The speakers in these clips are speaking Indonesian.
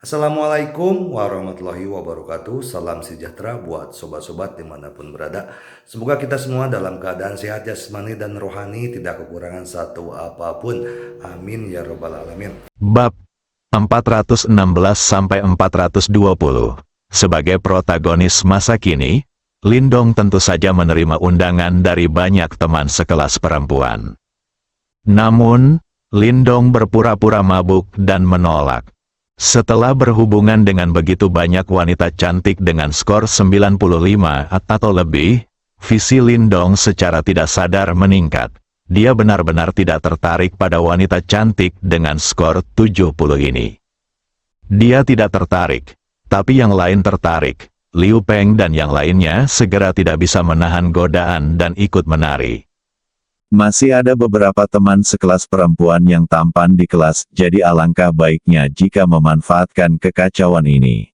Assalamualaikum warahmatullahi wabarakatuh. Salam sejahtera buat sobat-sobat dimanapun berada. Semoga kita semua dalam keadaan sehat jasmani dan rohani, tidak kekurangan satu apapun. Amin ya robbal alamin. Bab 416-420. Sebagai protagonis masa kini, Lindong tentu saja menerima undangan dari banyak teman sekelas perempuan. Namun, Lindong berpura-pura mabuk dan menolak. Setelah berhubungan dengan begitu banyak wanita cantik dengan skor 95 atau lebih, visi Lindong secara tidak sadar meningkat. Dia benar-benar tidak tertarik pada wanita cantik dengan skor 70 ini. Dia tidak tertarik, tapi yang lain tertarik. Liu Peng dan yang lainnya segera tidak bisa menahan godaan dan ikut menari. Masih ada beberapa teman sekelas perempuan yang tampan di kelas, jadi alangkah baiknya jika memanfaatkan kekacauan ini.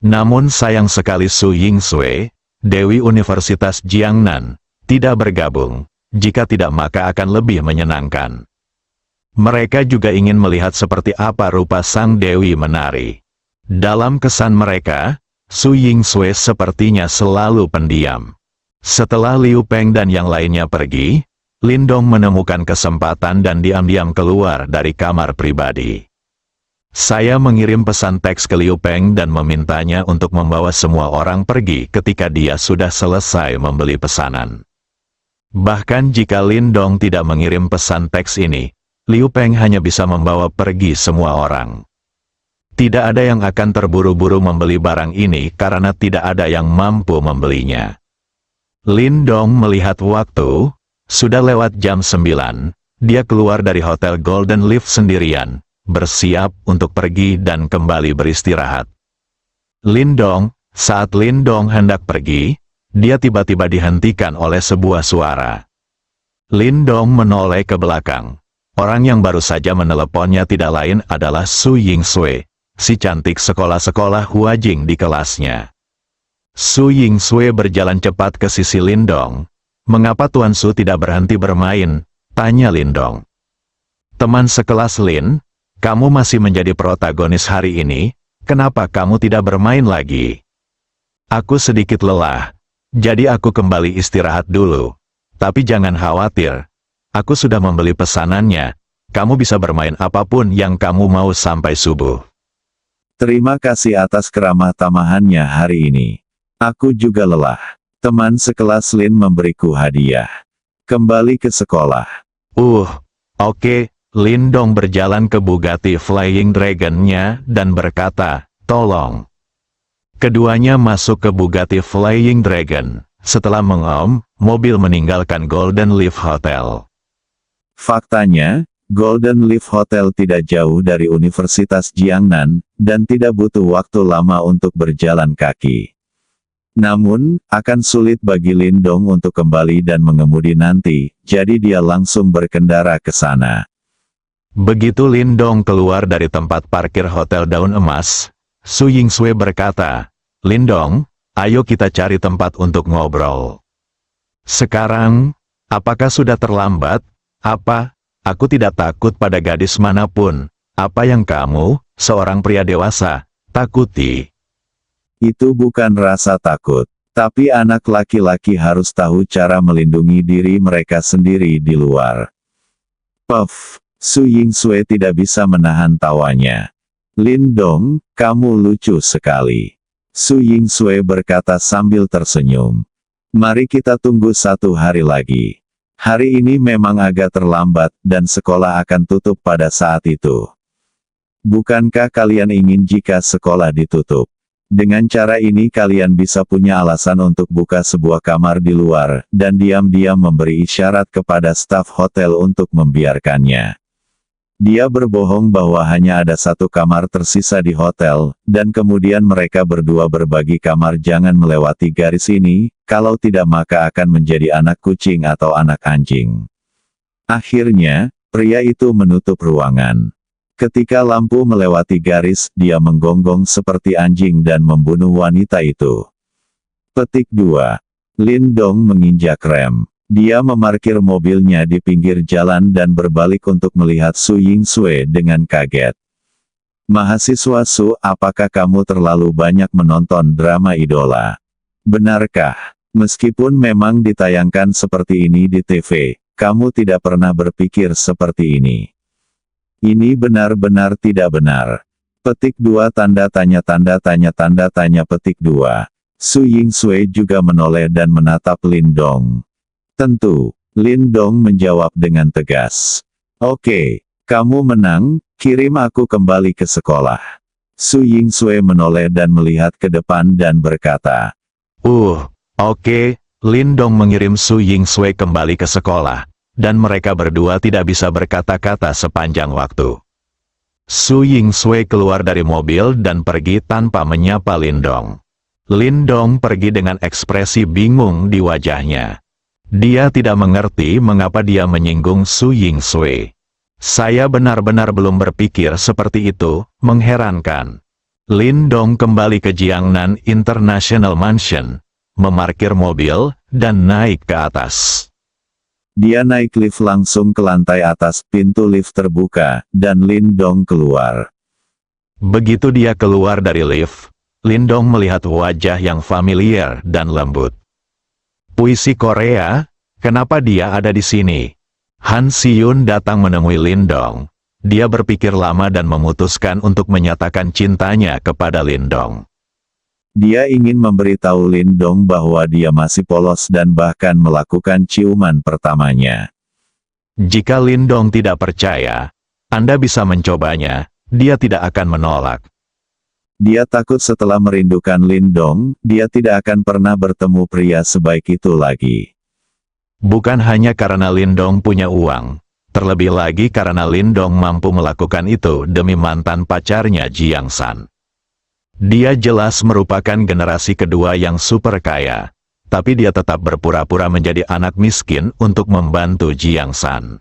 Namun sayang sekali Su Yingsui, Dewi Universitas Jiangnan, tidak bergabung. Jika tidak maka akan lebih menyenangkan. Mereka juga ingin melihat seperti apa rupa sang Dewi menari. Dalam kesan mereka, Su Yingsui sepertinya selalu pendiam. Setelah Liu Peng dan yang lainnya pergi, Lindong menemukan kesempatan dan diam-diam keluar dari kamar pribadi. Saya mengirim pesan teks ke Liu Peng dan memintanya untuk membawa semua orang pergi ketika dia sudah selesai membeli pesanan. Bahkan jika Lindong tidak mengirim pesan teks ini, Liu Peng hanya bisa membawa pergi semua orang. Tidak ada yang akan terburu-buru membeli barang ini karena tidak ada yang mampu membelinya. Lindong melihat waktu, sudah lewat jam 9, dia keluar dari Hotel Golden Leaf sendirian, bersiap untuk pergi dan kembali beristirahat. Saat Lindong hendak pergi, dia tiba-tiba dihentikan oleh sebuah suara. Lindong menoleh ke belakang. Orang yang baru saja meneleponnya tidak lain adalah Su Yingsui, si cantik sekolah-sekolah Huajing di kelasnya. Su Yingsui berjalan cepat ke sisi Lindong. "Mengapa Tuan Su tidak berhenti bermain?" tanya Lindong. "Teman sekelas Lin, kamu masih menjadi protagonis hari ini, kenapa kamu tidak bermain lagi?" "Aku sedikit lelah. Jadi aku kembali istirahat dulu. Tapi jangan khawatir. Aku sudah membeli pesanannya. Kamu bisa bermain apapun yang kamu mau sampai subuh." Terima kasih atas keramah tamahannya hari ini. Aku juga lelah. Teman sekelas Lin memberiku hadiah. Kembali ke sekolah. Oke. Lindong berjalan ke Bugatti Flying Dragon-nya dan berkata, "Tolong." Keduanya masuk ke Bugatti Flying Dragon. Setelah mengom, mobil meninggalkan Golden Leaf Hotel. Faktanya, Golden Leaf Hotel tidak jauh dari Universitas Jiangnan, dan tidak butuh waktu lama untuk berjalan kaki. Namun, akan sulit bagi Lindong untuk kembali dan mengemudi nanti, jadi dia langsung berkendara ke sana. Begitu Lindong keluar dari tempat parkir Hotel Daun Emas, Su Yingsui berkata, "Lindong, ayo kita cari tempat untuk ngobrol." "Sekarang, apakah sudah terlambat?" "Apa? Aku tidak takut pada gadis manapun. Apa yang kamu, seorang pria dewasa, takuti?" Itu bukan rasa takut. Tapi anak laki-laki harus tahu cara melindungi diri mereka sendiri di luar. Puff, Su Yingsui tidak bisa menahan tawanya. "Lindong, kamu lucu sekali." Su Yingsui berkata sambil tersenyum. "Mari kita tunggu satu hari lagi. Hari ini memang agak terlambat, dan sekolah akan tutup pada saat itu. Bukankah kalian ingin jika sekolah ditutup? Dengan cara ini kalian bisa punya alasan untuk buka sebuah kamar di luar, dan diam-diam memberi isyarat kepada staf hotel untuk membiarkannya." Dia berbohong bahwa hanya ada satu kamar tersisa di hotel, dan kemudian mereka berdua berbagi kamar. Jangan melewati garis ini, kalau tidak maka akan menjadi anak kucing atau anak anjing. Akhirnya, pria itu menutup ruangan. Ketika lampu melewati garis, dia menggonggong seperti anjing dan membunuh wanita itu. Petik 2. Lindong menginjak rem. Dia memarkir mobilnya di pinggir jalan dan berbalik untuk melihat Su Yingsui dengan kaget. Mahasiswa Su, apakah kamu terlalu banyak menonton drama idola? Benarkah? Meskipun memang ditayangkan seperti ini di TV, kamu tidak pernah berpikir seperti ini. Ini benar-benar tidak benar. Petik 2 tanda tanya petik 2. Su Yingsue juga menoleh dan menatap Lin Dong. Tentu, Lin Dong menjawab dengan tegas. Oke, kamu menang, kirim aku kembali ke sekolah. Su Yingsue menoleh dan melihat ke depan dan berkata. Oke, Lin Dong mengirim Su Yingsue kembali ke sekolah, dan mereka berdua tidak bisa berkata-kata sepanjang waktu. Su Yingsue keluar dari mobil dan pergi tanpa menyapa Lin Dong. Lin Dong pergi dengan ekspresi bingung di wajahnya. Dia tidak mengerti mengapa dia menyinggung Su Yingsue. Saya benar-benar belum berpikir seperti itu, mengherankan. Lin Dong kembali ke Jiangnan International Mansion, memarkir mobil, dan naik ke atas. Dia naik lift langsung ke lantai atas, pintu lift terbuka, dan Lin Dong keluar. Begitu dia keluar dari lift, Lin Dong melihat wajah yang familiar dan lembut. Puisi Korea, kenapa dia ada di sini? Han Si-yun datang menemui Lin Dong. Dia berpikir lama dan memutuskan untuk menyatakan cintanya kepada Lin Dong. Dia ingin memberitahu Lin Dong bahwa dia masih polos dan bahkan melakukan ciuman pertamanya. Jika Lin Dong tidak percaya, Anda bisa mencobanya, dia tidak akan menolak. Dia takut setelah merindukan Lin Dong, dia tidak akan pernah bertemu pria sebaik itu lagi. Bukan hanya karena Lin Dong punya uang, terlebih lagi karena Lin Dong mampu melakukan itu demi mantan pacarnya Jiang San. Dia jelas merupakan generasi kedua yang super kaya, tapi dia tetap berpura-pura menjadi anak miskin untuk membantu Jiang San.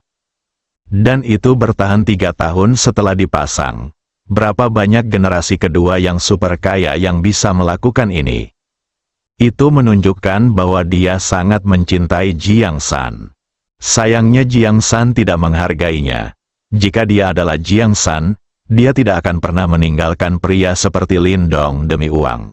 Dan itu bertahan 3 tahun setelah dipasang. Berapa banyak generasi kedua yang super kaya yang bisa melakukan ini? Itu menunjukkan bahwa dia sangat mencintai Jiang San. Sayangnya Jiang San tidak menghargainya. Jika dia adalah Jiang San, dia tidak akan pernah meninggalkan pria seperti Lin Dong demi uang.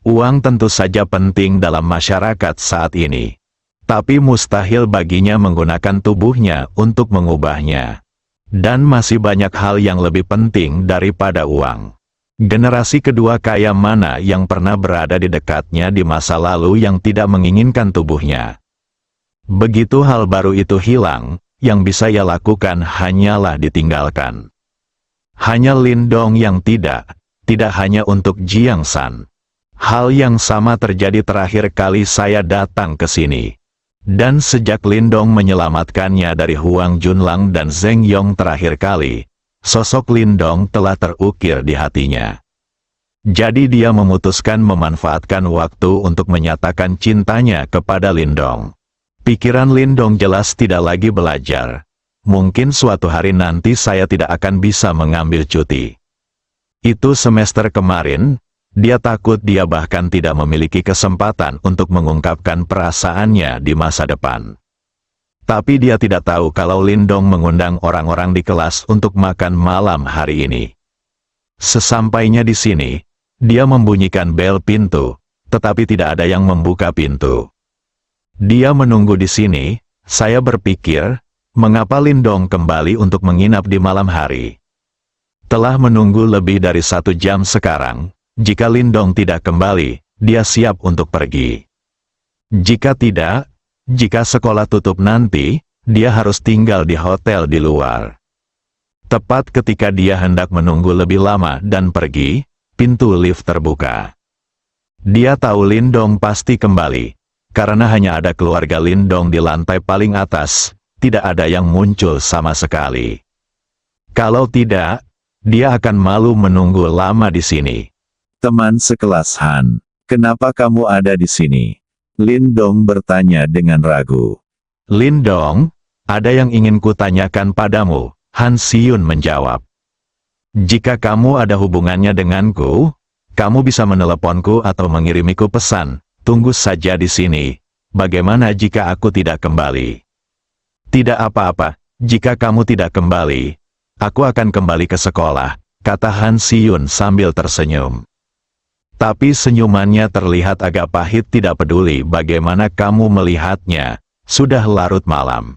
Uang tentu saja penting dalam masyarakat saat ini. Tapi mustahil baginya menggunakan tubuhnya untuk mengubahnya. Dan masih banyak hal yang lebih penting daripada uang. Generasi kedua kaya mana yang pernah berada di dekatnya di masa lalu yang tidak menginginkan tubuhnya? Begitu hal baru itu hilang, yang bisa ia lakukan hanyalah ditinggalkan. Hanya Lin Dong yang tidak hanya untuk Jiang San. Hal yang sama terjadi terakhir kali saya datang ke sini. Dan sejak Lin Dong menyelamatkannya dari Huang Junlang dan Zheng Yong terakhir kali, sosok Lin Dong telah terukir di hatinya. Jadi dia memutuskan memanfaatkan waktu untuk menyatakan cintanya kepada Lin Dong. Pikiran Lin Dong jelas tidak lagi belajar. Mungkin suatu hari nanti saya tidak akan bisa mengambil cuti. Itu semester kemarin, dia takut dia bahkan tidak memiliki kesempatan untuk mengungkapkan perasaannya di masa depan. Tapi dia tidak tahu kalau Lin Dong mengundang orang-orang di kelas untuk makan malam hari ini. Sesampainya di sini, dia membunyikan bel pintu, tetapi tidak ada yang membuka pintu. Dia menunggu di sini, saya berpikir, mengapa Lin Dong kembali untuk menginap di malam hari? Telah menunggu lebih dari 1 jam sekarang, jika Lin Dong tidak kembali, dia siap untuk pergi. Jika tidak, jika sekolah tutup nanti, dia harus tinggal di hotel di luar. Tepat ketika dia hendak menunggu lebih lama dan pergi, pintu lift terbuka. Dia tahu Lin Dong pasti kembali, karena hanya ada keluarga Lin Dong di lantai paling atas. Tidak ada yang muncul sama sekali. Kalau tidak, dia akan malu menunggu lama di sini. Teman sekelas Han, kenapa kamu ada di sini? Lin Dong bertanya dengan ragu. Lin Dong, ada yang ingin kutanyakan padamu, Han Si-yun menjawab. Jika kamu ada hubungannya denganku, kamu bisa meneleponku atau mengirimiku pesan, tunggu saja di sini. Bagaimana jika aku tidak kembali? Tidak apa-apa, jika kamu tidak kembali, aku akan kembali ke sekolah, kata Han Si-yun sambil tersenyum. Tapi senyumannya terlihat agak pahit. Tidak peduli bagaimana kamu melihatnya, sudah larut malam.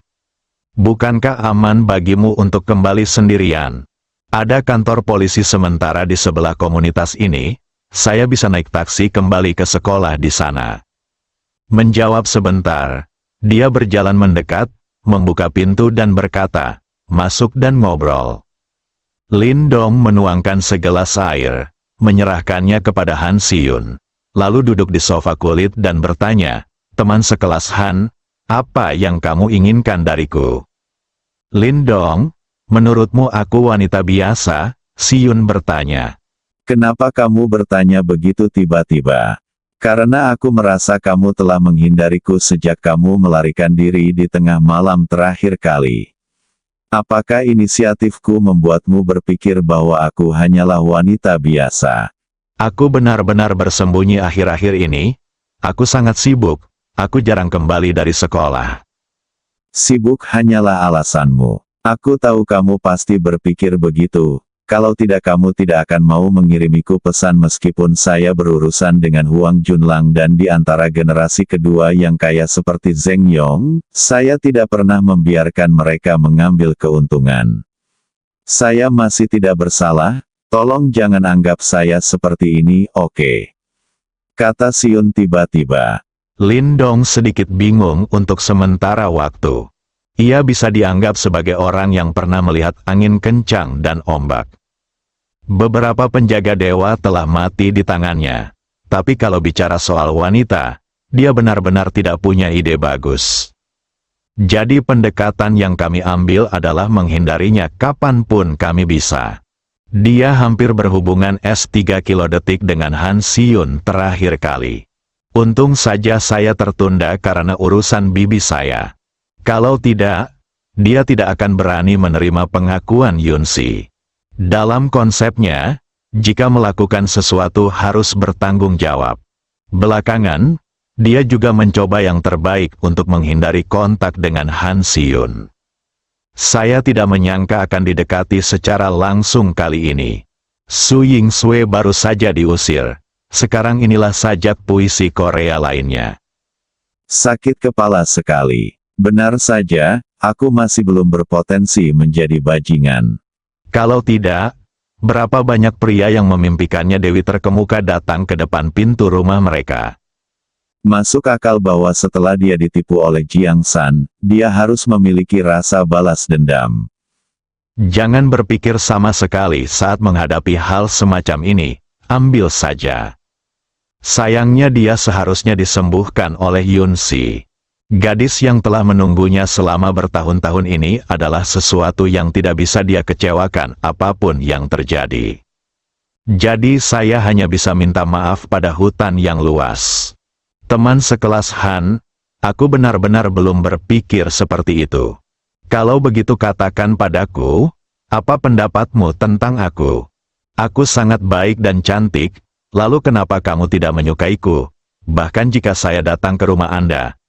Bukankah aman bagimu untuk kembali sendirian? Ada kantor polisi sementara di sebelah komunitas ini, saya bisa naik taksi kembali ke sekolah di sana. Menjawab sebentar, dia berjalan mendekat, membuka pintu dan berkata, masuk dan ngobrol. Lin Dong menuangkan segelas air, menyerahkannya kepada Han Si-yun, lalu duduk di sofa kulit dan bertanya, teman sekelas Han, apa yang kamu inginkan dariku? Lin Dong, menurutmu aku wanita biasa? Si-yun bertanya. Kenapa kamu bertanya begitu tiba-tiba? Karena aku merasa kamu telah menghindariku sejak kamu melarikan diri di tengah malam terakhir kali. Apakah inisiatifku membuatmu berpikir bahwa aku hanyalah wanita biasa? Aku benar-benar bersembunyi akhir-akhir ini. Aku sangat sibuk. Aku jarang kembali dari sekolah. Sibuk hanyalah alasanmu. Aku tahu kamu pasti berpikir begitu. Kalau tidak, kamu tidak akan mau mengirimiku pesan meskipun saya berurusan dengan Huang Junlang dan di antara generasi kedua yang kaya seperti Zheng Yong, saya tidak pernah membiarkan mereka mengambil keuntungan. Saya masih tidak bersalah, tolong jangan anggap saya seperti ini, oke? Kata Si-yun tiba-tiba. Lin Dong sedikit bingung untuk sementara waktu. Ia bisa dianggap sebagai orang yang pernah melihat angin kencang dan ombak. Beberapa penjaga dewa telah mati di tangannya. Tapi kalau bicara soal wanita, dia benar-benar tidak punya ide bagus. Jadi pendekatan yang kami ambil adalah menghindarinya kapanpun kami bisa. Dia hampir berhubungan S3 kilodetik dengan Han Si-yun terakhir kali. Untung saja saya tertunda karena urusan bibi saya. Kalau tidak, dia tidak akan berani menerima pengakuan Yun-si. Dalam konsepnya, jika melakukan sesuatu harus bertanggung jawab. Belakangan, dia juga mencoba yang terbaik untuk menghindari kontak dengan Han Si-yun. Saya tidak menyangka akan didekati secara langsung kali ini. Su Yingsue baru saja diusir. Sekarang inilah sajak puisi Korea lainnya. Sakit kepala sekali. Benar saja, aku masih belum berpotensi menjadi bajingan. Kalau tidak, berapa banyak pria yang memimpikannya Dewi terkemuka datang ke depan pintu rumah mereka. Masuk akal bahwa setelah dia ditipu oleh Jiang San, dia harus memiliki rasa balas dendam. Jangan berpikir sama sekali saat menghadapi hal semacam ini, ambil saja. Sayangnya dia seharusnya disembuhkan oleh Yun-si. Gadis yang telah menunggunya selama bertahun-tahun ini adalah sesuatu yang tidak bisa dia kecewakan apapun yang terjadi. Jadi saya hanya bisa minta maaf pada hutan yang luas. Teman sekelas Han, aku benar-benar belum berpikir seperti itu. Kalau begitu katakan padaku, apa pendapatmu tentang aku? Aku sangat baik dan cantik. Lalu kenapa kamu tidak menyukaiku? Bahkan jika saya datang ke rumah Anda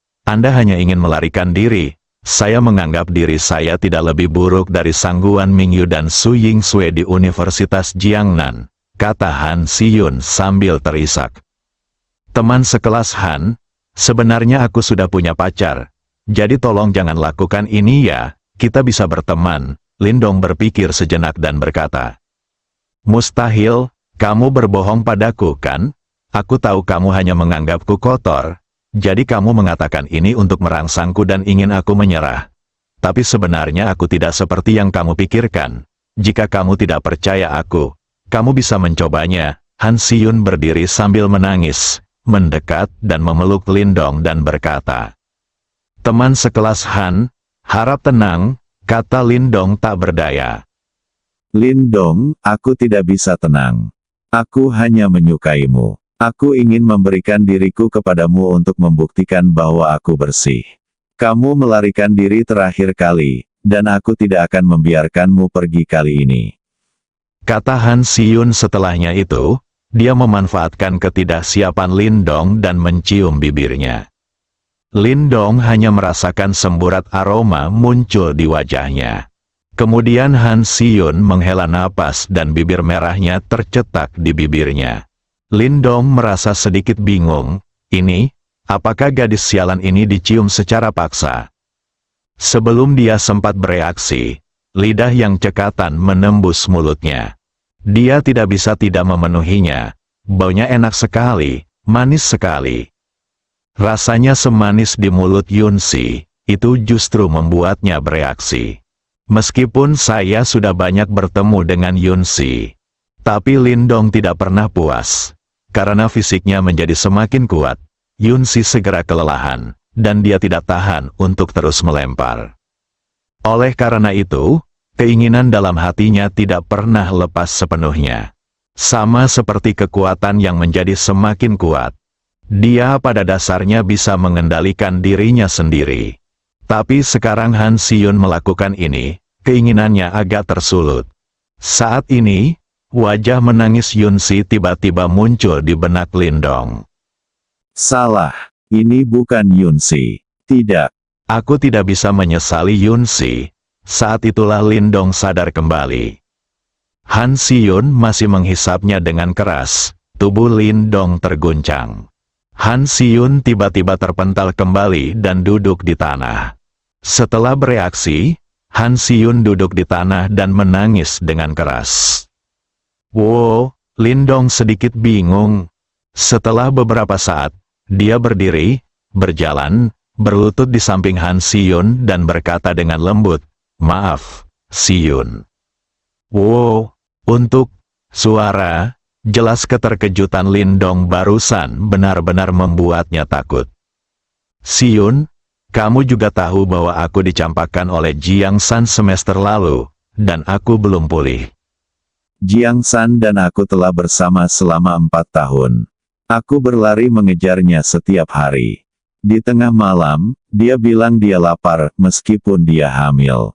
hanya ingin melarikan diri. Saya menganggap diri saya tidak lebih buruk dari Sangguan Mingyu dan Su Yingsue di Universitas Jiangnan, kata Han Si-yun sambil terisak. Teman sekelas Han, sebenarnya aku sudah punya pacar. Jadi tolong jangan lakukan ini ya, kita bisa berteman. Lin Dong berpikir sejenak dan berkata, mustahil. Kamu berbohong padaku, kan? Aku tahu kamu hanya menganggapku kotor. Jadi kamu mengatakan ini untuk merangsangku dan ingin aku menyerah. Tapi sebenarnya aku tidak seperti yang kamu pikirkan. Jika kamu tidak percaya aku, kamu bisa mencobanya. Han Si-yun berdiri sambil menangis, mendekat dan memeluk Lin Dong dan berkata, teman sekelas Han, harap tenang, kata Lin Dong tak berdaya. Lin Dong, aku tidak bisa tenang. Aku hanya menyukaimu. Aku ingin memberikan diriku kepadamu untuk membuktikan bahwa aku bersih. Kamu melarikan diri terakhir kali, dan aku tidak akan membiarkanmu pergi kali ini. Kata Han Si-yun setelahnya itu, dia memanfaatkan ketidaksiapan Lin Dong dan mencium bibirnya. Lin Dong hanya merasakan semburat aroma muncul di wajahnya. Kemudian Han Si-yun menghela napas dan bibir merahnya tercetak di bibirnya. Lindong merasa sedikit bingung, apakah gadis sialan ini dicium secara paksa? Sebelum dia sempat bereaksi, lidah yang cekatan menembus mulutnya. Dia tidak bisa tidak memenuhinya. Baunya enak sekali, manis sekali. Rasanya semanis di mulut Yun-si, itu justru membuatnya bereaksi. Meskipun saya sudah banyak bertemu dengan Yun-si, tapi Lindong tidak pernah puas. Karena fisiknya menjadi semakin kuat, Yun-si segera kelelahan, dan dia tidak tahan untuk terus melempar. Oleh karena itu, keinginan dalam hatinya tidak pernah lepas sepenuhnya. Sama seperti kekuatan yang menjadi semakin kuat. Dia pada dasarnya bisa mengendalikan dirinya sendiri. Tapi sekarang Han Si-yun melakukan ini, keinginannya agak tersulut. Saat ini, wajah menangis Yun-si tiba-tiba muncul di benak Lindong. Salah, ini bukan Yun-si. Tidak. Aku tidak bisa menyesali Yun-si. Saat itulah Lindong sadar kembali. Han Si-yun masih menghisapnya dengan keras, tubuh Lindong terguncang. Han Si-yun tiba-tiba terpental kembali dan duduk di tanah. Setelah bereaksi, Han Si-yun duduk di tanah dan menangis dengan keras. Wow, Lindong sedikit bingung. Setelah beberapa saat, dia berdiri, berjalan, berlutut di samping Han Si-yun dan berkata dengan lembut, "Maaf, Si-yun." Wow, untuk suara, jelas keterkejutan Lindong barusan benar-benar membuatnya takut. Si-yun, kamu juga tahu bahwa aku dicampakkan oleh Jiang San semester lalu, dan aku belum pulih. Jiang San dan aku telah bersama selama 4 tahun. Aku berlari mengejarnya setiap hari. Di tengah malam, dia bilang dia lapar, meskipun dia hamil.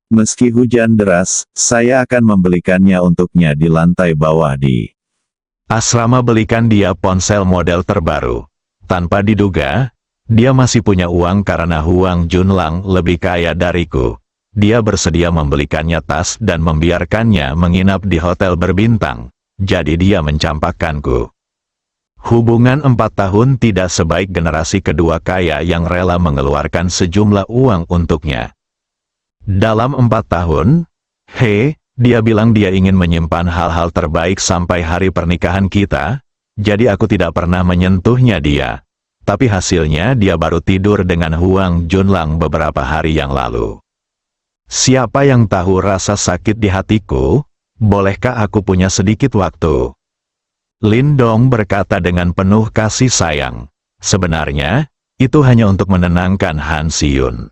Meski hujan deras, saya akan membelikannya untuknya di lantai bawah di asrama. Belikan dia ponsel model terbaru. Tanpa diduga, dia masih punya uang karena Huang Junlang lebih kaya dariku. Dia bersedia membelikannya tas dan membiarkannya menginap di hotel berbintang. Jadi dia mencampakkanku. Hubungan 4 tahun tidak sebaik generasi kedua kaya yang rela mengeluarkan sejumlah uang untuknya. Dalam 4 tahun, dia bilang dia ingin menyimpan hal-hal terbaik sampai hari pernikahan kita, jadi aku tidak pernah menyentuhnya dia. Tapi hasilnya dia baru tidur dengan Huang Junlang beberapa hari yang lalu. Siapa yang tahu rasa sakit di hatiku? Bolehkah aku punya sedikit waktu? Lindong berkata dengan penuh kasih sayang. Sebenarnya, itu hanya untuk menenangkan Han Si-yun.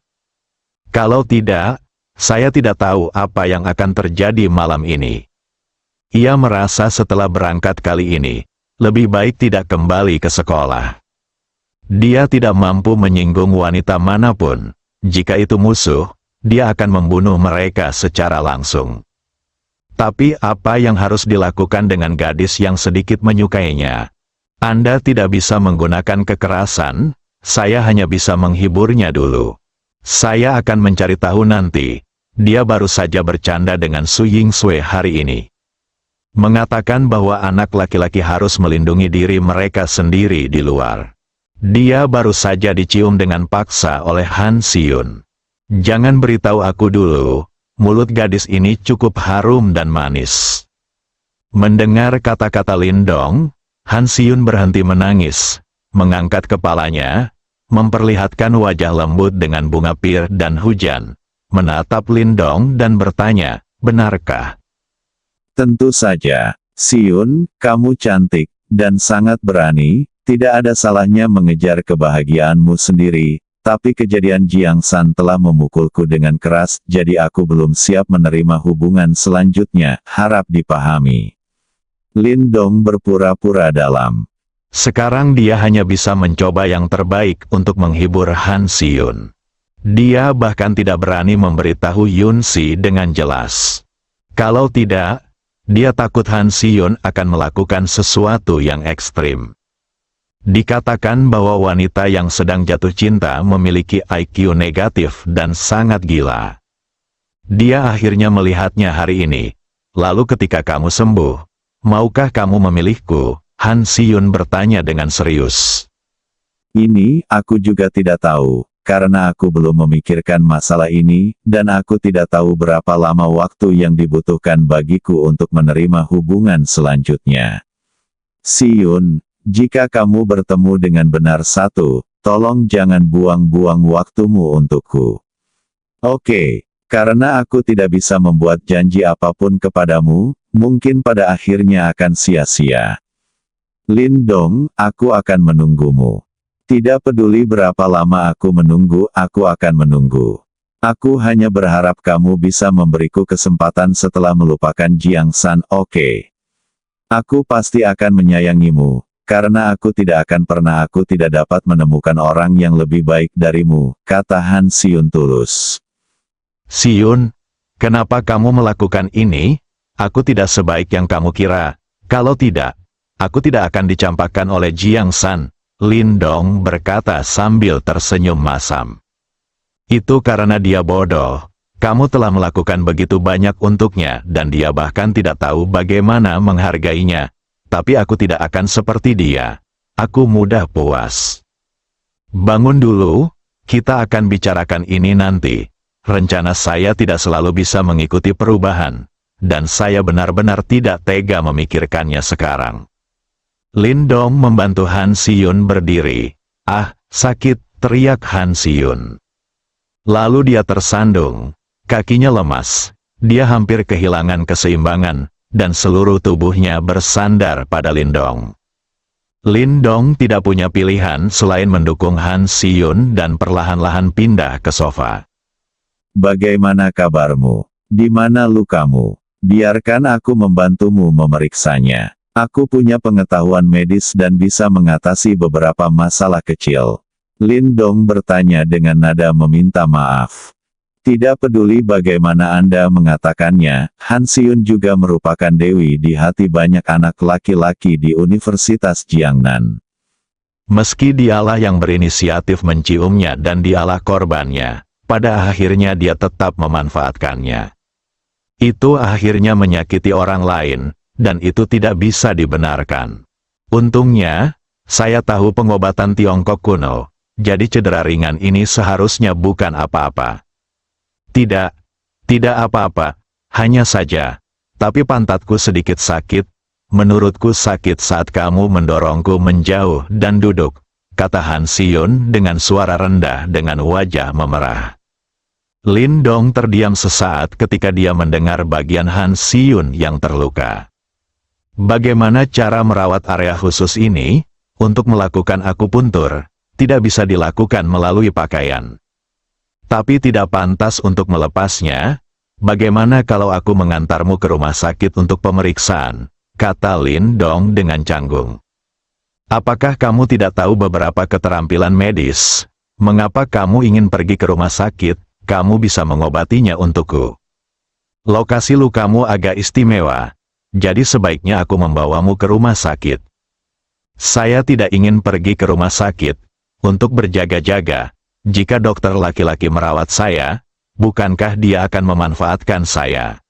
Kalau tidak, saya tidak tahu apa yang akan terjadi malam ini. Ia merasa setelah berangkat kali ini, lebih baik tidak kembali ke sekolah. Dia tidak mampu menyinggung wanita manapun. Jika itu musuh, dia akan membunuh mereka secara langsung. Tapi apa yang harus dilakukan dengan gadis yang sedikit menyukainya? Anda tidak bisa menggunakan kekerasan, saya hanya bisa menghiburnya dulu. Saya akan mencari tahu nanti. Dia baru saja bercanda dengan Su Yingsue hari ini. Mengatakan bahwa anak laki-laki harus melindungi diri mereka sendiri di luar. Dia baru saja dicium dengan paksa oleh Han Si-yun. Jangan beritahu aku dulu, mulut gadis ini cukup harum dan manis. Mendengar kata-kata Lindong, Han Si-yun berhenti menangis, mengangkat kepalanya, memperlihatkan wajah lembut dengan bunga pir dan hujan, menatap Lindong dan bertanya, benarkah? Tentu saja, Si-yun, kamu cantik, dan sangat berani. Tidak ada salahnya mengejar kebahagiaanmu sendiri, tapi kejadian Jiang San telah memukulku dengan keras, jadi aku belum siap menerima hubungan selanjutnya, harap dipahami. Lindong berpura-pura dalam. Sekarang dia hanya bisa mencoba yang terbaik untuk menghibur Han Si-yun. Dia bahkan tidak berani memberitahu Yun-si dengan jelas. Kalau tidak, dia takut Han Si-yun akan melakukan sesuatu yang ekstrim. Dikatakan bahwa wanita yang sedang jatuh cinta memiliki IQ negatif dan sangat gila. Dia akhirnya melihatnya hari ini. Lalu ketika kamu sembuh, maukah kamu memilihku? Han Si-yun bertanya dengan serius. Ini, aku juga tidak tahu, karena aku belum memikirkan masalah ini, dan aku tidak tahu berapa lama waktu yang dibutuhkan bagiku untuk menerima hubungan selanjutnya. Si-yun, jika kamu bertemu dengan benar satu, tolong jangan buang-buang waktumu untukku. Oke, karena aku tidak bisa membuat janji apapun kepadamu, mungkin pada akhirnya akan sia-sia. Lin-dong, aku akan menunggumu. Tidak peduli berapa lama aku menunggu, aku akan menunggu. Aku hanya berharap kamu bisa memberiku kesempatan setelah melupakan Jiang San, oke? Aku pasti akan menyayangimu, karena aku tidak dapat menemukan orang yang lebih baik darimu, kata Han Si-yun tulus. Si-yun, kenapa kamu melakukan ini? Aku tidak sebaik yang kamu kira. Kalau tidak, aku tidak akan dicampakkan oleh Jiang San. Lin-dong berkata sambil tersenyum masam. Itu karena dia bodoh. Kamu telah melakukan begitu banyak untuknya dan dia bahkan tidak tahu bagaimana menghargainya. Tapi aku tidak akan seperti dia. Aku mudah puas. Bangun dulu, kita akan bicarakan ini nanti. Rencana saya tidak selalu bisa mengikuti perubahan. Dan saya benar-benar tidak tega memikirkannya sekarang. Lin-dong membantu Han Si-yun berdiri. Ah, sakit, teriak Han Si-yun. Lalu dia tersandung. Kakinya lemas. Dia hampir kehilangan keseimbangan, dan seluruh tubuhnya bersandar pada Lin-dong. Lin-dong tidak punya pilihan selain mendukung Han Si-yun dan perlahan-lahan pindah ke sofa. Bagaimana kabarmu? Di mana lukamu? Biarkan aku membantumu memeriksanya. Aku punya pengetahuan medis dan bisa mengatasi beberapa masalah kecil. Lin-dong bertanya dengan nada meminta maaf. Tidak peduli bagaimana Anda mengatakannya, Han Si-yun juga merupakan dewi di hati banyak anak laki-laki di Universitas Jiangnan. Meski dialah yang berinisiatif menciumnya dan dialah korbannya, pada akhirnya dia tetap memanfaatkannya. Itu akhirnya menyakiti orang lain, dan itu tidak bisa dibenarkan. Untungnya, saya tahu pengobatan Tiongkok kuno, jadi cedera ringan ini seharusnya bukan apa-apa. Tidak apa-apa, hanya saja. Tapi pantatku sedikit sakit, menurutku sakit saat kamu mendorongku menjauh dan duduk, kata Han Si-yun dengan suara rendah dengan wajah memerah. Lin-dong terdiam sesaat ketika dia mendengar bagian Han Si-yun yang terluka. Bagaimana cara merawat area khusus ini? Untuk melakukan akupuntur, tidak bisa dilakukan melalui pakaian. Tapi tidak pantas untuk melepasnya. Bagaimana kalau aku mengantarmu ke rumah sakit untuk pemeriksaan? Kata Lin-dong dengan canggung. Apakah kamu tidak tahu beberapa keterampilan medis? Mengapa kamu ingin pergi ke rumah sakit? Kamu bisa mengobatinya untukku. Lokasi lukamu agak istimewa. Jadi sebaiknya aku membawamu ke rumah sakit. Saya tidak ingin pergi ke rumah sakit untuk berjaga-jaga. Jika dokter laki-laki merawat saya, bukankah dia akan memanfaatkan saya?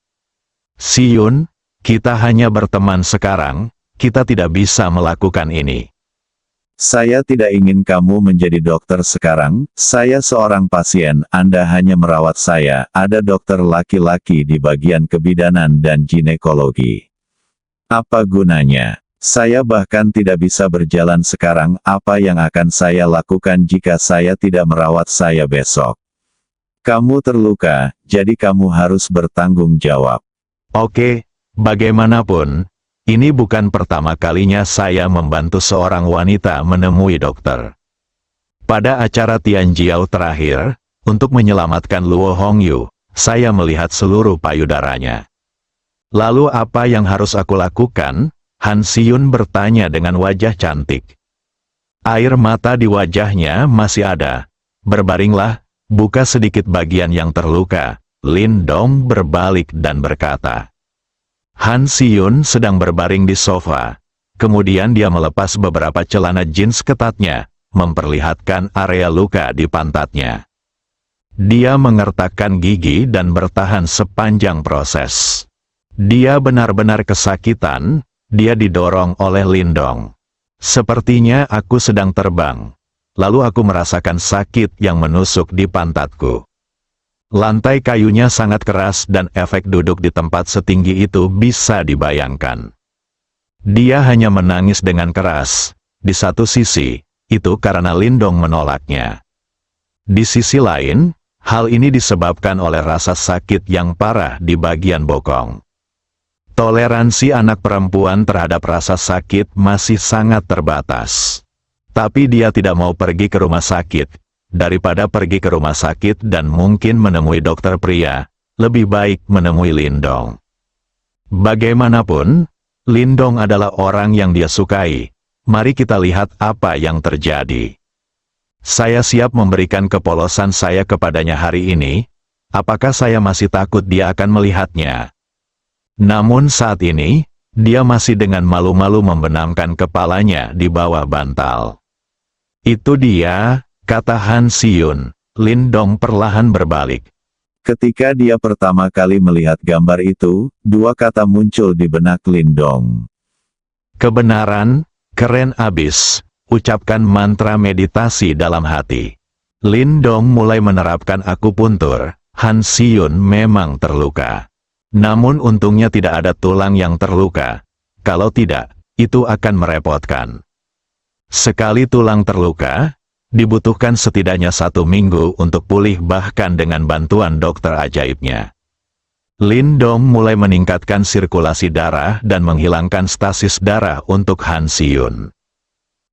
Si-yun, kita hanya berteman sekarang, kita tidak bisa melakukan ini. Saya tidak ingin kamu menjadi dokter sekarang, saya seorang pasien, Anda hanya merawat saya, ada dokter laki-laki di bagian kebidanan dan ginekologi. Apa gunanya? Saya bahkan tidak bisa berjalan sekarang, apa yang akan saya lakukan jika saya tidak merawat saya besok? Kamu terluka, jadi kamu harus bertanggung jawab. Oke, bagaimanapun, ini bukan pertama kalinya saya membantu seorang wanita menemui dokter. Pada acara Tianjiao terakhir, untuk menyelamatkan Luo Hongyu, saya melihat seluruh payudaranya. Lalu apa yang harus aku lakukan? Han Si-yun bertanya dengan wajah cantik. Air mata di wajahnya masih ada. Berbaringlah, buka sedikit bagian yang terluka. Lin-dong berbalik dan berkata. Han Si-yun sedang berbaring di sofa. Kemudian dia melepas beberapa celana jeans ketatnya, memperlihatkan area luka di pantatnya. Dia mengertakkan gigi dan bertahan sepanjang proses. Dia benar-benar kesakitan, dia didorong oleh Lindong. Sepertinya aku sedang terbang. Lalu aku merasakan sakit yang menusuk di pantatku. Lantai kayunya sangat keras dan efek duduk di tempat setinggi itu bisa dibayangkan. Dia hanya menangis dengan keras. Di satu sisi, itu karena Lindong menolaknya. Di sisi lain, hal ini disebabkan oleh rasa sakit yang parah di bagian bokong. Toleransi anak perempuan terhadap rasa sakit masih sangat terbatas. Tapi dia tidak mau pergi ke rumah sakit. Daripada pergi ke rumah sakit dan mungkin menemui dokter pria, lebih baik menemui Lindong. Bagaimanapun, Lindong adalah orang yang dia sukai. Mari kita lihat apa yang terjadi. Saya siap memberikan kepolosan saya kepadanya hari ini. Apakah saya masih takut dia akan melihatnya? Namun saat ini, dia masih dengan malu-malu membenamkan kepalanya di bawah bantal. Itu dia, kata Han Si-yun. Lindong perlahan berbalik. Ketika dia pertama kali melihat gambar itu, dua kata muncul di benak Lindong. Kebenaran, keren abis. Ucapkan mantra meditasi dalam hati. Lindong mulai menerapkan akupuntur. Han Si-yun memang terluka. Namun untungnya tidak ada tulang yang terluka. Kalau tidak, itu akan merepotkan. Sekali tulang terluka, dibutuhkan setidaknya 1 minggu untuk pulih bahkan dengan bantuan dokter ajaibnya. Lindong mulai meningkatkan sirkulasi darah dan menghilangkan stasis darah untuk Han Si-yun.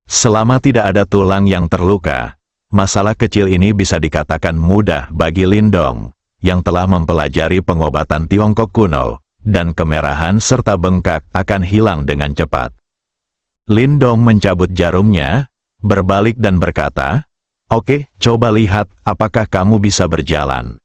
Selama tidak ada tulang yang terluka, masalah kecil ini bisa dikatakan mudah bagi Lindong, yang telah mempelajari pengobatan Tiongkok kuno, dan kemerahan serta bengkak akan hilang dengan cepat. Lindong mencabut jarumnya, berbalik dan berkata, "Oke, coba lihat apakah kamu bisa berjalan."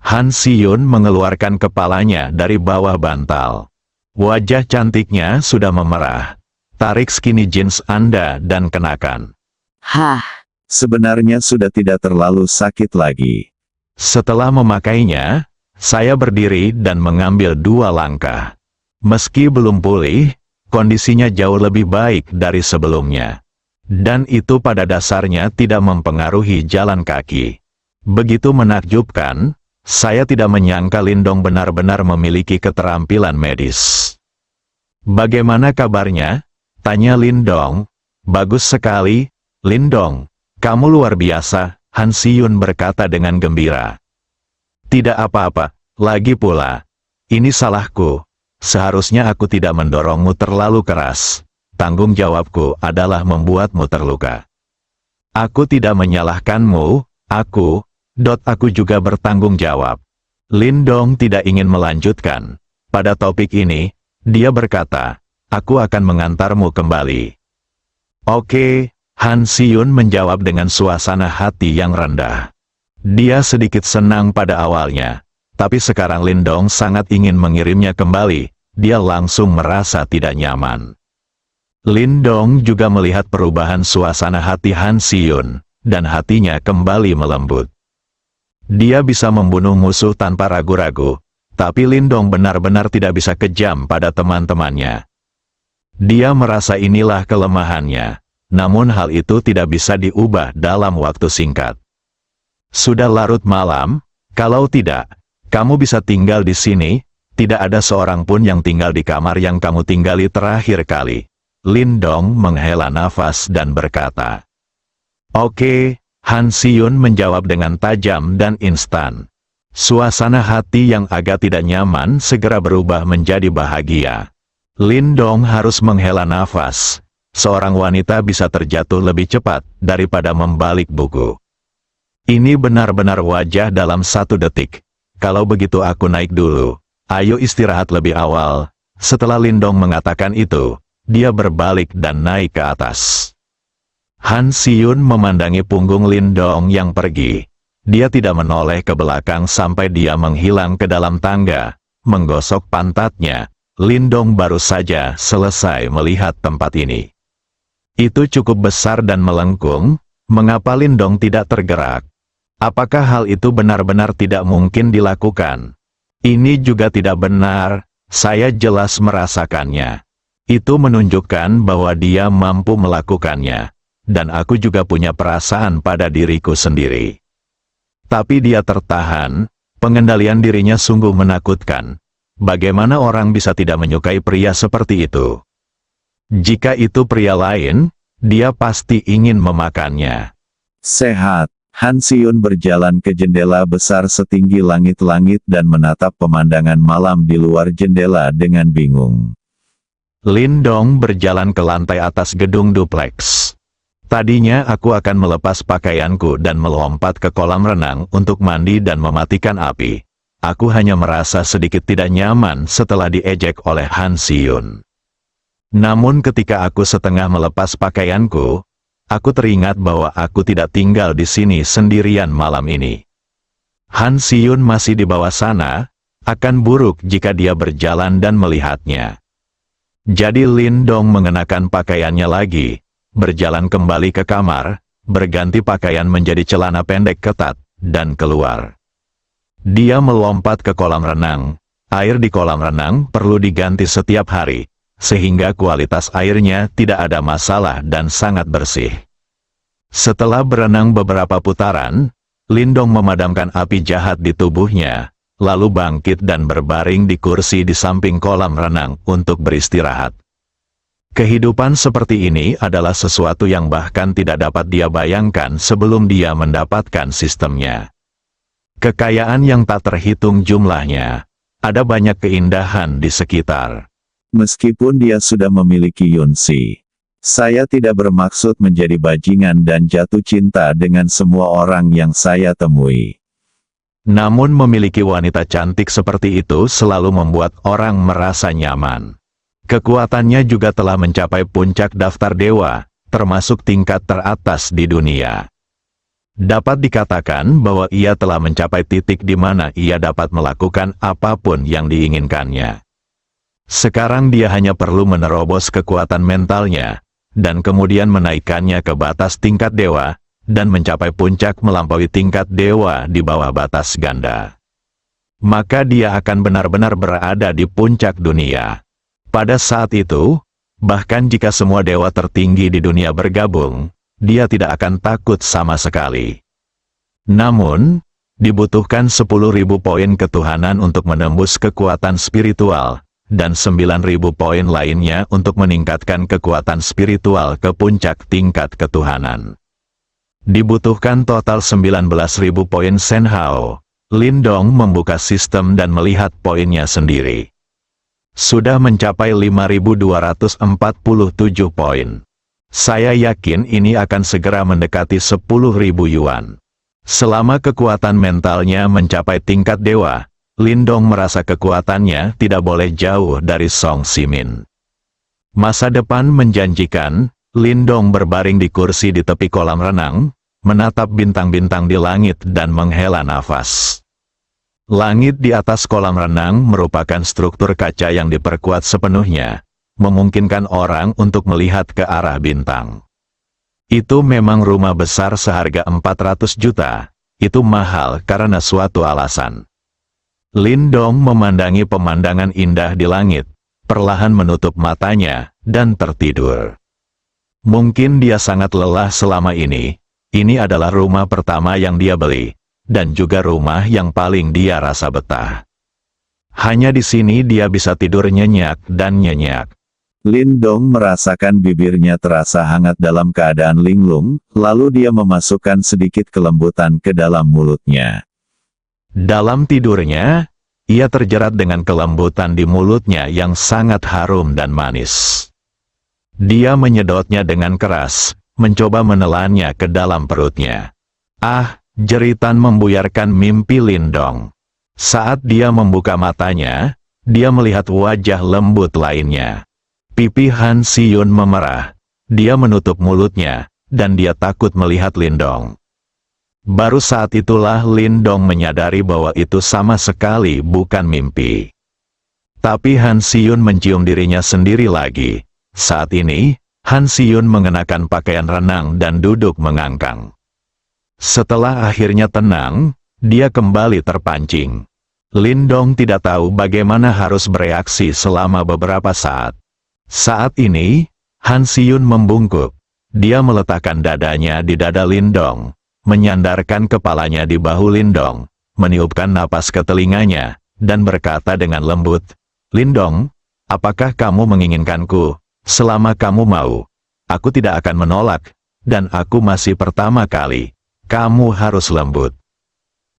Han Si-yun mengeluarkan kepalanya dari bawah bantal. Wajah cantiknya sudah memerah. Tarik skinny jeans Anda dan kenakan. Hah, Sebenarnya sudah tidak terlalu sakit lagi. Setelah memakainya, saya berdiri dan mengambil 2 langkah. Meski belum pulih, kondisinya jauh lebih baik dari sebelumnya. Dan itu pada dasarnya tidak mempengaruhi jalan kaki. Begitu menakjubkan, saya tidak menyangka Lindong benar-benar memiliki keterampilan medis. "Bagaimana kabarnya?" tanya Lindong. "Bagus sekali, Lindong. Kamu luar biasa," Han Si-yun berkata dengan gembira. "Tidak apa-apa, lagi pula. Ini salahku. Seharusnya aku tidak mendorongmu terlalu keras. Tanggung jawabku adalah membuatmu terluka. Aku tidak menyalahkanmu, aku juga bertanggung jawab." Lindong tidak ingin melanjutkan. Pada topik ini, dia berkata, "Aku akan mengantarmu kembali." "Oke," Han Si-yun menjawab dengan suasana hati yang rendah. Dia sedikit senang pada awalnya, tapi sekarang Lindong sangat ingin mengirimnya kembali. Dia langsung merasa tidak nyaman. Lindong juga melihat perubahan suasana hati Han Si-yun, dan hatinya kembali melembut. Dia bisa membunuh musuh tanpa ragu-ragu, tapi Lindong benar-benar tidak bisa kejam pada teman-temannya. Dia merasa inilah kelemahannya, namun hal itu tidak bisa diubah dalam waktu singkat. "Sudah larut malam, kalau tidak, kamu bisa tinggal di sini, tidak ada seorang pun yang tinggal di kamar yang kamu tinggali terakhir kali." Lindong menghela nafas dan berkata, "Oke," Han Si-yun menjawab dengan tajam dan instan. Suasana hati yang agak tidak nyaman segera berubah menjadi bahagia. Lindong harus menghela nafas. Seorang wanita bisa terjatuh lebih cepat daripada membalik buku. Ini benar-benar wajah dalam 1 detik. Kalau begitu aku naik dulu. Ayo istirahat lebih awal. Setelah Lindong mengatakan itu, dia berbalik dan naik ke atas. Han Si-yun memandangi punggung Lindong yang pergi. Dia tidak menoleh ke belakang sampai dia menghilang ke dalam tangga, menggosok pantatnya. Lindong baru saja selesai melihat tempat ini. Itu cukup besar dan melengkung, mengapa Lindong tidak tergerak? Apakah hal itu benar-benar tidak mungkin dilakukan? Ini juga tidak benar, saya jelas merasakannya. Itu menunjukkan bahwa dia mampu melakukannya, dan aku juga punya perasaan pada diriku sendiri. Tapi dia tertahan, pengendalian dirinya sungguh menakutkan. Bagaimana orang bisa tidak menyukai pria seperti itu? Jika itu pria lain, dia pasti ingin memakannya. Sehat. Han Siyun berjalan ke jendela besar setinggi langit-langit dan menatap pemandangan malam di luar jendela dengan bingung. Lindong berjalan ke lantai atas gedung dupleks. Tadinya aku akan melepas pakaianku dan melompat ke kolam renang untuk mandi dan mematikan api. Aku hanya merasa sedikit tidak nyaman setelah diejek oleh Han Siyun. Namun ketika aku setengah melepas pakaianku, aku teringat bahwa aku tidak tinggal di sini sendirian malam ini. Han Siyun masih di bawah sana, akan buruk jika dia berjalan dan melihatnya. Jadi Lindong mengenakan pakaiannya lagi, berjalan kembali ke kamar, berganti pakaian menjadi celana pendek ketat, dan keluar. Dia melompat ke kolam renang. Air di kolam renang perlu diganti setiap hari, sehingga kualitas airnya tidak ada masalah dan sangat bersih. Setelah berenang beberapa putaran, Lindong memadamkan api jahat di tubuhnya, lalu bangkit dan berbaring di kursi di samping kolam renang untuk beristirahat. Kehidupan seperti ini adalah sesuatu yang bahkan tidak dapat dia bayangkan sebelum dia mendapatkan sistemnya. Kekayaan yang tak terhitung jumlahnya, ada banyak keindahan di sekitar. Meskipun dia sudah memiliki Yunsi, saya tidak bermaksud menjadi bajingan dan jatuh cinta dengan semua orang yang saya temui. Namun memiliki wanita cantik seperti itu selalu membuat orang merasa nyaman. Kekuatannya juga telah mencapai puncak daftar dewa, termasuk tingkat teratas di dunia. Dapat dikatakan bahwa ia telah mencapai titik di mana ia dapat melakukan apapun yang diinginkannya. Sekarang dia hanya perlu menerobos kekuatan mentalnya, dan kemudian menaikkannya ke batas tingkat dewa, dan mencapai puncak melampaui tingkat dewa di bawah batas ganda. Maka dia akan benar-benar berada di puncak dunia. Pada saat itu, bahkan jika semua dewa tertinggi di dunia bergabung, dia tidak akan takut sama sekali. Namun, dibutuhkan 10.000 poin ketuhanan untuk menembus kekuatan spiritual, dan 9.000 poin lainnya untuk meningkatkan kekuatan spiritual ke puncak tingkat ketuhanan. Dibutuhkan total 19.000 poin Senhao. Lindong membuka sistem dan melihat poinnya sendiri. Sudah mencapai 5.247 poin. Saya yakin ini akan segera mendekati 10.000 yuan. Selama kekuatan mentalnya mencapai tingkat dewa, Lindong merasa kekuatannya tidak boleh jauh dari Song Simin. Masa depan menjanjikan. Lindong berbaring di kursi di tepi kolam renang, menatap bintang-bintang di langit dan menghela nafas. Langit di atas kolam renang merupakan struktur kaca yang diperkuat sepenuhnya, memungkinkan orang untuk melihat ke arah bintang. Itu memang rumah besar seharga 400 juta, itu mahal karena suatu alasan. Lindong memandangi pemandangan indah di langit, perlahan menutup matanya, dan tertidur. Mungkin dia sangat lelah selama ini. Ini adalah rumah pertama yang dia beli, dan juga rumah yang paling dia rasa betah. Hanya di sini dia bisa tidur nyenyak dan nyenyak. Lindong merasakan bibirnya terasa hangat dalam keadaan linglung, lalu dia memasukkan sedikit kelembutan ke dalam mulutnya. Dalam tidurnya, ia terjerat dengan kelembutan di mulutnya yang sangat harum dan manis. Dia menyedotnya dengan keras, mencoba menelannya ke dalam perutnya. Ah, jeritan membuyarkan mimpi Lindong. Saat dia membuka matanya, dia melihat wajah lembut lainnya. Pipi Han Siyun memerah. Dia menutup mulutnya, dan dia takut melihat Lindong. Baru saat itulah Lindong menyadari bahwa itu sama sekali bukan mimpi. Tapi Han Siyun mencium dirinya sendiri lagi. Saat ini, Han Siyun mengenakan pakaian renang dan duduk mengangkang. Setelah akhirnya tenang, dia kembali terpancing. Lindong tidak tahu bagaimana harus bereaksi selama beberapa saat. Saat ini, Han Siyun membungkuk. Dia meletakkan dadanya di dada Lindong, menyandarkan kepalanya di bahu Lindong, meniupkan napas ke telinganya, dan berkata dengan lembut, "Lindong, apakah kamu menginginkanku? Selama kamu mau, aku tidak akan menolak, dan aku masih pertama kali. Kamu harus lembut."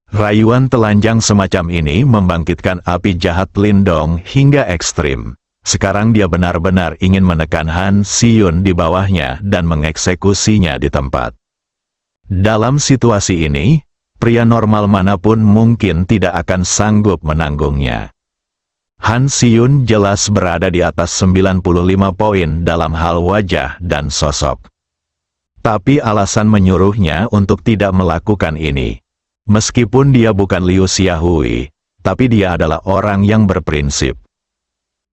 Rayuan telanjang semacam ini membangkitkan api jahat Lindong hingga ekstrim. Sekarang dia benar-benar ingin menekan Han Siyun di bawahnya dan mengeksekusinya di tempat. Dalam situasi ini, pria normal manapun mungkin tidak akan sanggup menanggungnya. Han Siyun jelas berada di atas 95 poin dalam hal wajah dan sosok. Tapi alasan menyuruhnya untuk tidak melakukan ini. Meskipun dia bukan Liu Xiaohui, tapi dia adalah orang yang berprinsip.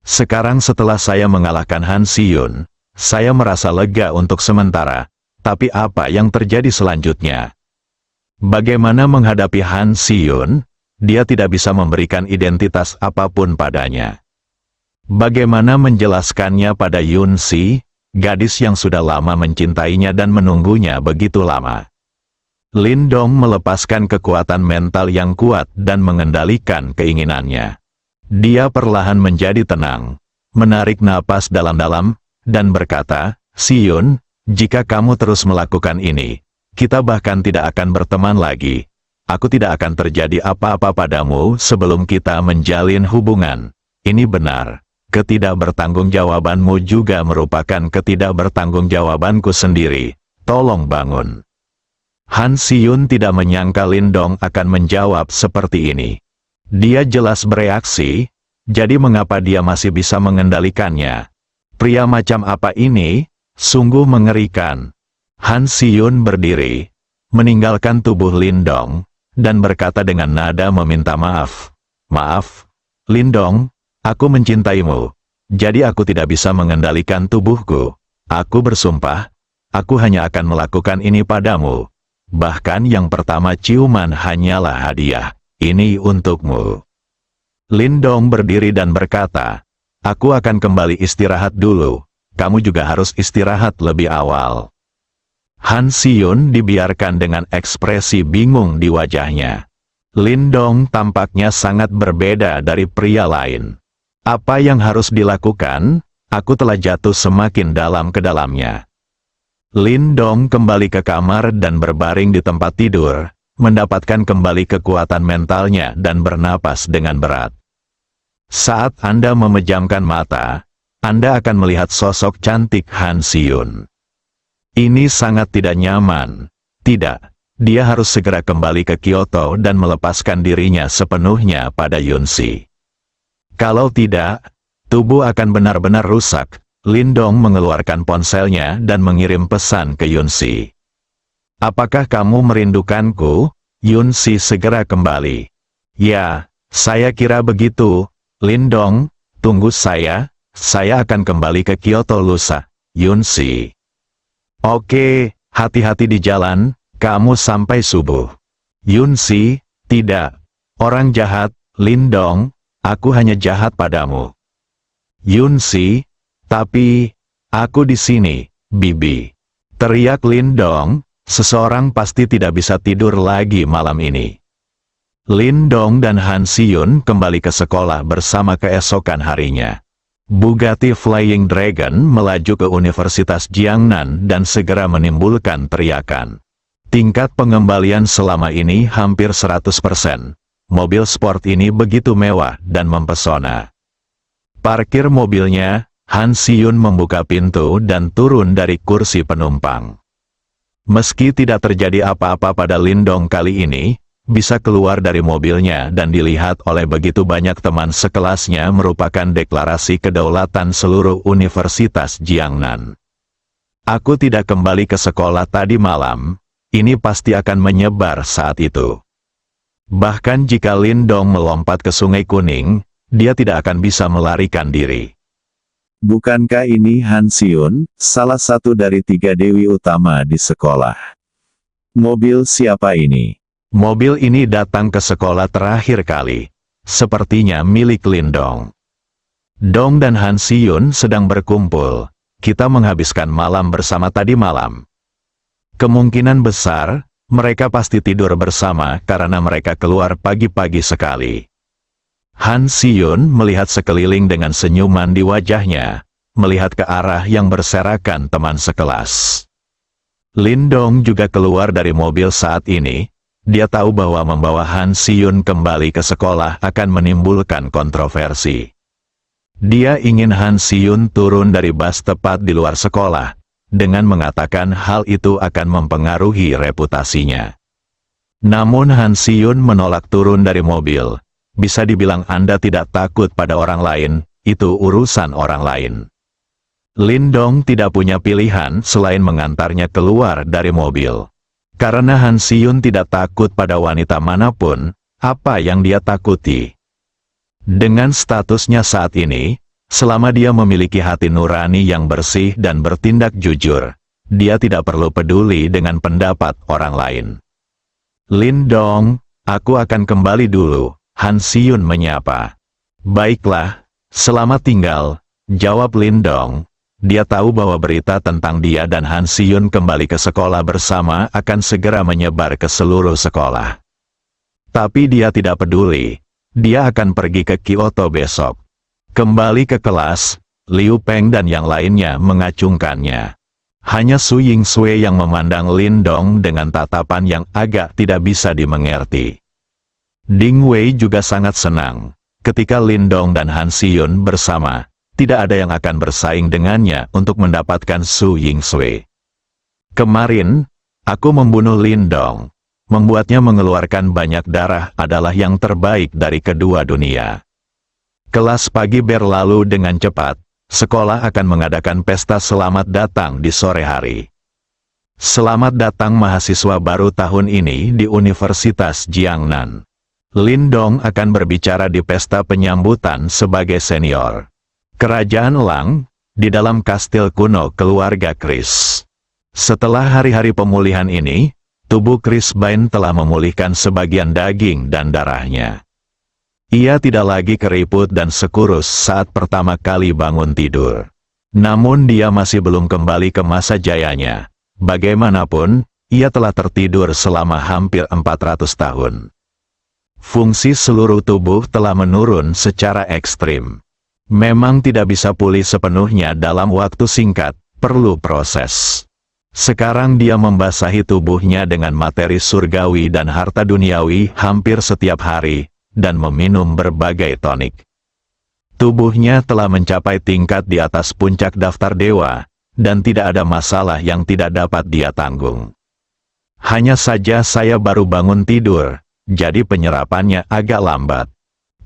Sekarang setelah saya mengalahkan Han Siyun, saya merasa lega untuk sementara. Tapi apa yang terjadi selanjutnya? Bagaimana menghadapi Han Siyun? Dia tidak bisa memberikan identitas apapun padanya. Bagaimana menjelaskannya pada Yun Si, gadis yang sudah lama mencintainya dan menunggunya begitu lama? Lindong melepaskan kekuatan mental yang kuat dan mengendalikan keinginannya. Dia perlahan menjadi tenang, menarik napas dalam-dalam, dan berkata, "Siyun, jika kamu terus melakukan ini, kita bahkan tidak akan berteman lagi. Aku tidak akan terjadi apa-apa padamu sebelum kita menjalin hubungan. Ini benar. Ketidakbertanggungjawabanmu juga merupakan ketidakbertanggungjawabanku sendiri. Tolong bangun." Han Siyun tidak menyangka Lindong akan menjawab seperti ini. Dia jelas bereaksi, jadi mengapa dia masih bisa mengendalikannya? Pria macam apa ini? Sungguh mengerikan. Han Siyun berdiri, meninggalkan tubuh Lindong, dan berkata dengan nada meminta maaf. "Maaf, Lindong, aku mencintaimu, jadi aku tidak bisa mengendalikan tubuhku. Aku bersumpah, aku hanya akan melakukan ini padamu. Bahkan yang pertama ciuman hanyalah hadiah. Ini untukmu." Lindong berdiri dan berkata, "Aku akan kembali istirahat dulu. Kamu juga harus istirahat lebih awal." Han Siyun dibiarkan dengan ekspresi bingung di wajahnya. Lindong tampaknya sangat berbeda dari pria lain. Apa yang harus dilakukan? Aku telah jatuh semakin dalam ke dalamnya. Lindong kembali ke kamar dan berbaring di tempat tidur, mendapatkan kembali kekuatan mentalnya dan bernapas dengan berat. Saat Anda memejamkan mata, Anda akan melihat sosok cantik Han Siyun. Ini sangat tidak nyaman. Tidak, dia harus segera kembali ke Kyoto dan melepaskan dirinya sepenuhnya pada Yun Si. Kalau tidak, tubuh akan benar-benar rusak. Lindong mengeluarkan ponselnya dan mengirim pesan ke Yun Si. "Apakah kamu merindukanku?" Yun Si segera kembali. "Ya, saya kira begitu. Lindong, tunggu saya akan kembali ke Kyoto lusa." Yun Si. "Oke, hati-hati di jalan, kamu sampai subuh." Yun Si, "Tidak. Orang jahat, Lindong, aku hanya jahat padamu." Yun Si, "Tapi, aku di sini, Bibi." Teriak Lindong, "Seseorang pasti tidak bisa tidur lagi malam ini." Lindong dan Han Siyun kembali ke sekolah bersama keesokan harinya. Bugatti Flying Dragon melaju ke Universitas Jiangnan dan segera menimbulkan teriakan. Tingkat pengembalian selama ini hampir 100%. Mobil sport ini begitu mewah dan mempesona. Parkir mobilnya, Han Siyun membuka pintu dan turun dari kursi penumpang. Meski tidak terjadi apa-apa pada Lindong kali ini, bisa keluar dari mobilnya dan dilihat oleh begitu banyak teman sekelasnya merupakan deklarasi kedaulatan seluruh Universitas Jiangnan. "Aku tidak kembali ke sekolah tadi malam, ini pasti akan menyebar saat itu." Bahkan jika Lindong melompat ke Sungai Kuning, dia tidak akan bisa melarikan diri. Bukankah ini Han Siyun, salah satu dari 3 dewi utama di sekolah? Mobil siapa ini? Mobil ini datang ke sekolah terakhir kali. Sepertinya milik Lindong. Dong dan Han Si-yun sedang berkumpul. Kita menghabiskan malam bersama tadi malam. Kemungkinan besar, mereka pasti tidur bersama karena mereka keluar pagi-pagi sekali. Han Si-yun melihat sekeliling dengan senyuman di wajahnya, melihat ke arah yang berserakan teman sekelas. Lindong juga keluar dari mobil saat ini. Dia tahu bahwa membawa Han Si-yun kembali ke sekolah akan menimbulkan kontroversi. Dia ingin Han Si-yun turun dari bus tepat di luar sekolah, dengan mengatakan hal itu akan mempengaruhi reputasinya. Namun Han Si-yun menolak turun dari mobil. Bisa dibilang Anda tidak takut pada orang lain, itu urusan orang lain. Lindong tidak punya pilihan selain mengantarnya keluar dari mobil. Karena Han Si-yun tidak takut pada wanita manapun, apa yang dia takuti? Dengan statusnya saat ini, selama dia memiliki hati nurani yang bersih dan bertindak jujur, dia tidak perlu peduli dengan pendapat orang lain. Lindong, aku akan kembali dulu, Han Si-yun menyapa. Baiklah, selamat tinggal, jawab Lindong. Dia tahu bahwa berita tentang dia dan Han Si-yun kembali ke sekolah bersama akan segera menyebar ke seluruh sekolah. Tapi dia tidak peduli. Dia akan pergi ke Kyoto besok. Kembali ke kelas, Liu Peng dan yang lainnya mengacungkannya. Hanya Su Yingsue yang memandang Lindong dengan tatapan yang agak tidak bisa dimengerti. Ding Wei juga sangat senang. Ketika Lindong dan Han Si-yun bersama, tidak ada yang akan bersaing dengannya untuk mendapatkan Su Yingsue. Kemarin, aku membunuh Lindong. Membuatnya mengeluarkan banyak darah adalah yang terbaik dari kedua dunia. Kelas pagi berlalu dengan cepat. Sekolah akan mengadakan pesta selamat datang di sore hari. Selamat datang mahasiswa baru tahun ini di Universitas Jiangnan. Lindong akan berbicara di pesta penyambutan sebagai senior. Kerajaan Lang, di dalam kastil kuno keluarga Chris. Setelah hari-hari pemulihan ini, tubuh Chris Bain telah memulihkan sebagian daging dan darahnya. Ia tidak lagi keriput dan sekurus saat pertama kali bangun tidur. Namun dia masih belum kembali ke masa jayanya. Bagaimanapun, ia telah tertidur selama hampir 400 tahun. Fungsi seluruh tubuh telah menurun secara ekstrim. Memang tidak bisa pulih sepenuhnya dalam waktu singkat, perlu proses. Sekarang dia membasahi tubuhnya dengan materi surgawi dan harta duniawi hampir setiap hari, dan meminum berbagai tonik. Tubuhnya telah mencapai tingkat di atas puncak daftar dewa, dan tidak ada masalah yang tidak dapat dia tanggung. Hanya saja saya baru bangun tidur, jadi penyerapannya agak lambat.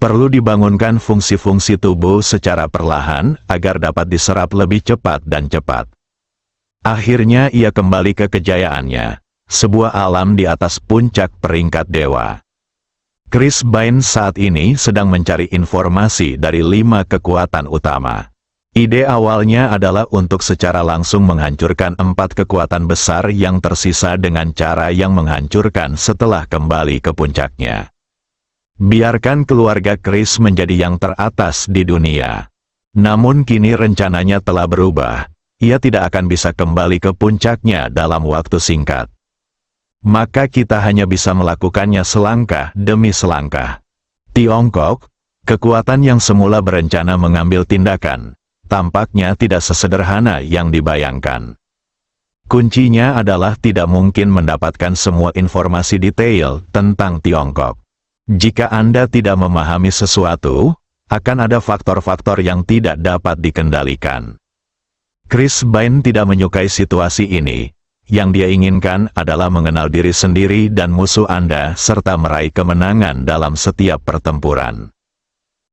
Perlu dibangunkan fungsi-fungsi tubuh secara perlahan agar dapat diserap lebih cepat dan cepat. Akhirnya ia kembali ke kejayaannya, sebuah alam di atas puncak peringkat dewa. Chris Bain saat ini sedang mencari informasi dari 5 kekuatan utama. Ide awalnya adalah untuk secara langsung menghancurkan 4 kekuatan besar yang tersisa dengan cara yang menghancurkan setelah kembali ke puncaknya. Biarkan keluarga Chris menjadi yang teratas di dunia. Namun kini rencananya telah berubah. Ia tidak akan bisa kembali ke puncaknya dalam waktu singkat. Maka kita hanya bisa melakukannya selangkah demi selangkah. Tiongkok, kekuatan yang semula berencana mengambil tindakan, tampaknya tidak sesederhana yang dibayangkan. Kuncinya adalah tidak mungkin mendapatkan semua informasi detail tentang Tiongkok. Jika Anda tidak memahami sesuatu, akan ada faktor-faktor yang tidak dapat dikendalikan. Chris Bain tidak menyukai situasi ini. Yang dia inginkan adalah mengenal diri sendiri dan musuh Anda serta meraih kemenangan dalam setiap pertempuran.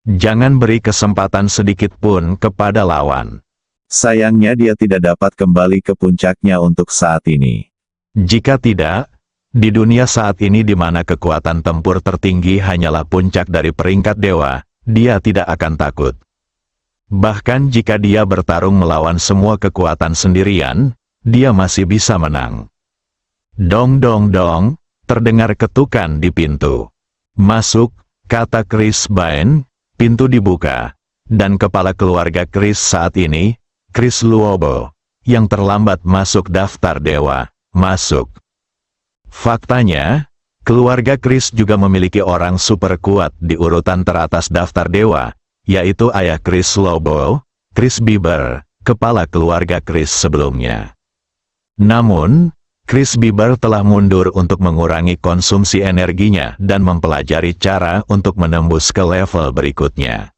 Jangan beri kesempatan sedikit pun kepada lawan. Sayangnya dia tidak dapat kembali ke puncaknya untuk saat ini. Jika tidak, di dunia saat ini di mana kekuatan tempur tertinggi hanyalah puncak dari peringkat dewa, dia tidak akan takut. Bahkan jika dia bertarung melawan semua kekuatan sendirian, dia masih bisa menang. Dong dong dong, terdengar ketukan di pintu. Masuk, kata Chris Byrne. Pintu dibuka, dan kepala keluarga Chris saat ini, Chris Luobo, yang terlambat masuk daftar dewa, masuk. Faktanya, keluarga Chris juga memiliki orang super kuat di urutan teratas daftar dewa, yaitu ayah Chris Lobo, Chris Bieber, kepala keluarga Chris sebelumnya. Namun, Chris Bieber telah mundur untuk mengurangi konsumsi energinya dan mempelajari cara untuk menembus ke level berikutnya.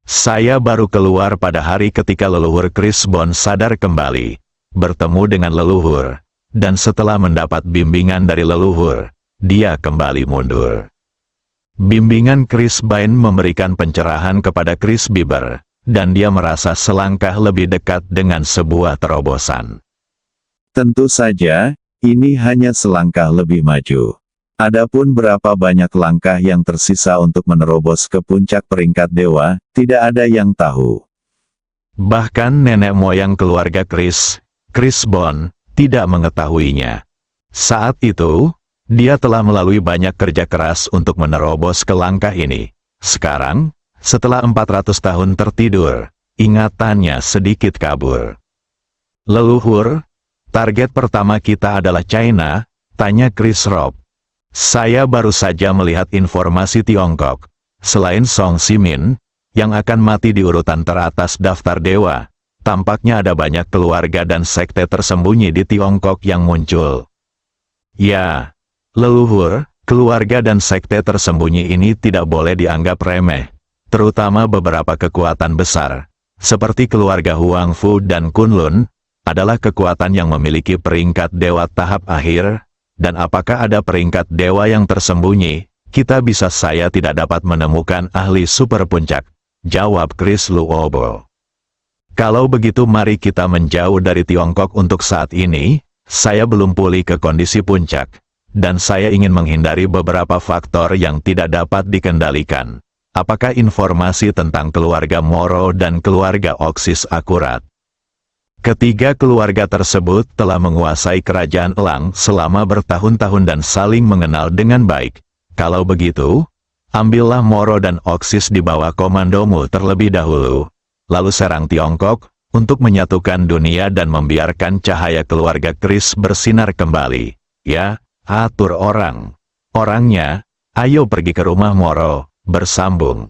Saya baru keluar pada hari ketika leluhur Chris Bond sadar kembali, bertemu dengan leluhur, dan setelah mendapat bimbingan dari leluhur, dia kembali mundur. Bimbingan Chris Byrne memberikan pencerahan kepada Chris Bieber, dan dia merasa selangkah lebih dekat dengan sebuah terobosan. Tentu saja, ini hanya selangkah lebih maju. Adapun berapa banyak langkah yang tersisa untuk menerobos ke puncak peringkat dewa, tidak ada yang tahu. Bahkan nenek moyang keluarga Chris Bond, tidak mengetahuinya. Saat itu, dia telah melalui banyak kerja keras untuk menerobos ke langkah ini. Sekarang, setelah 400 tahun tertidur, ingatannya sedikit kabur. Leluhur, target pertama kita adalah China, tanya Chris Rob. Saya baru saja melihat informasi Tiongkok. Selain Song Ximin, yang akan mati di urutan teratas daftar dewa, tampaknya ada banyak keluarga dan sekte tersembunyi di Tiongkok yang muncul. Ya, leluhur, keluarga dan sekte tersembunyi ini tidak boleh dianggap remeh, terutama beberapa kekuatan besar, seperti keluarga Huang Fu dan Kunlun, adalah kekuatan yang memiliki peringkat dewa tahap akhir, dan apakah ada peringkat dewa yang tersembunyi, saya tidak dapat menemukan ahli super puncak, jawab Chris Luobo. Kalau begitu mari kita menjauh dari Tiongkok untuk saat ini, saya belum pulih ke kondisi puncak, dan saya ingin menghindari beberapa faktor yang tidak dapat dikendalikan. Apakah informasi tentang keluarga Moro dan keluarga Oxis akurat? Ketiga keluarga tersebut telah menguasai kerajaan Elang selama bertahun-tahun dan saling mengenal dengan baik. Kalau begitu, ambillah Moro dan Oxis di bawah komandomu terlebih dahulu, lalu serang Tiongkok, untuk menyatukan dunia dan membiarkan cahaya keluarga Chris bersinar kembali. Ya, atur orangnya, ayo pergi ke rumah Moro, bersambung.